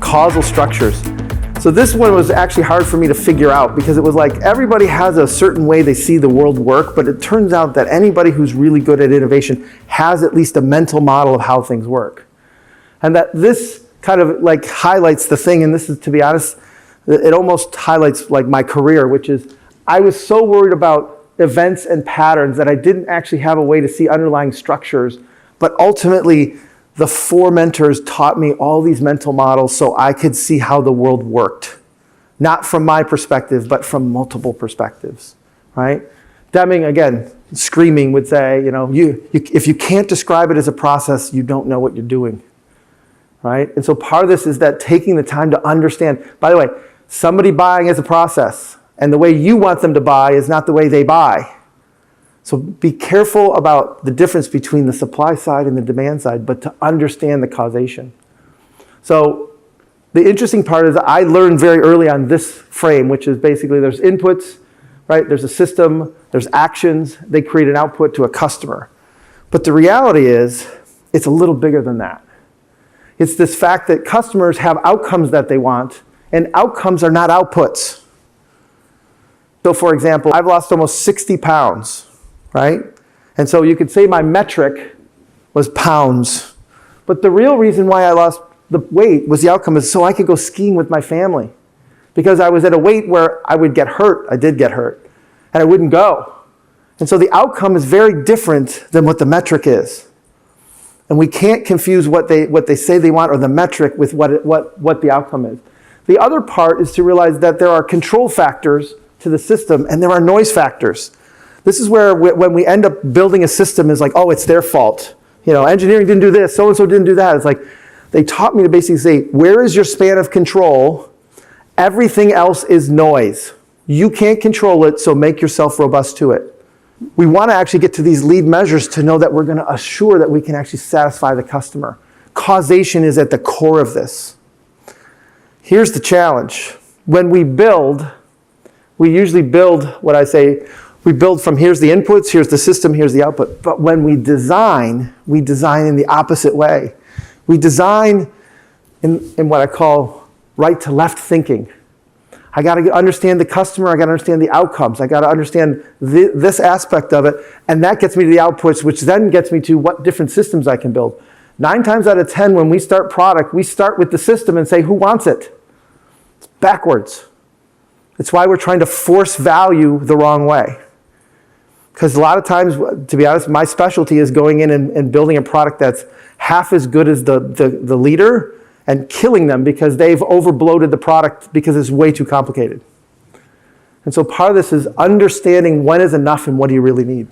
causal structures. So this one was actually hard for me to figure out because it was like everybody has a certain way they see the world work, but it turns out that anybody who's really good at innovation has at least a mental model of how things work. And that this kind of like highlights the thing, and this is, to be honest, it almost highlights like my career, which is I was so worried about events and patterns that I didn't actually have a way to see underlying structures, but ultimately the 4 mentors taught me all these mental models so I could see how the world worked. Not from my perspective, but from multiple perspectives, right? Deming, again, screaming, would say, you know, if you can't describe it as a process, you don't know what you're doing, right? And so part of this is that taking the time to understand, by the way, somebody buying is a process, and the way you want them to buy is not the way they buy. So be careful about the difference between the supply side and the demand side, but to understand the causation. So the interesting part is I learned very early on this frame, which is basically there's inputs, right? There's a system, there's actions, they create an output to a customer. But the reality is it's a little bigger than that. It's this fact that customers have outcomes that they want, and outcomes are not outputs. So for example, I've lost almost 60 pounds. Right? And so you could say my metric was pounds. But the real reason why I lost the weight was the outcome is so I could go skiing with my family. Because I was at a weight where I would get hurt. I did get hurt. And I wouldn't go. And so the outcome is very different than what the metric is. And we can't confuse what they say they want or the metric with what the outcome is. The other part is to realize that there are control factors to the system and there are noise factors. This is where when we end up building a system is like, oh, it's their fault. You know, engineering didn't do this, so-and-so didn't do that. It's like, they taught me to basically say, where is your span of control? Everything else is noise. You can't control it, so make yourself robust to it. We want to actually get to these lead measures to know that we're going to assure that we can actually satisfy the customer. Causation is at the core of this. Here's the challenge. When we build, we usually build what I say, we build from here's the inputs, here's the system, here's the output. But when we design in the opposite way. We design in what I call right to left thinking. I got to understand the customer, I got to understand the outcomes, I got to understand this aspect of it, and that gets me to the outputs, which then gets me to what different systems I can build. 9 times out of 10, when we start product, we start with the system and say, who wants it? It's backwards. It's why we're trying to force value the wrong way. Because a lot of times, to be honest, my specialty is going in and building a product that's half as good as the leader and killing them because they've overbloated the product because it's way too complicated. And so part of this is understanding when is enough and what do you really need.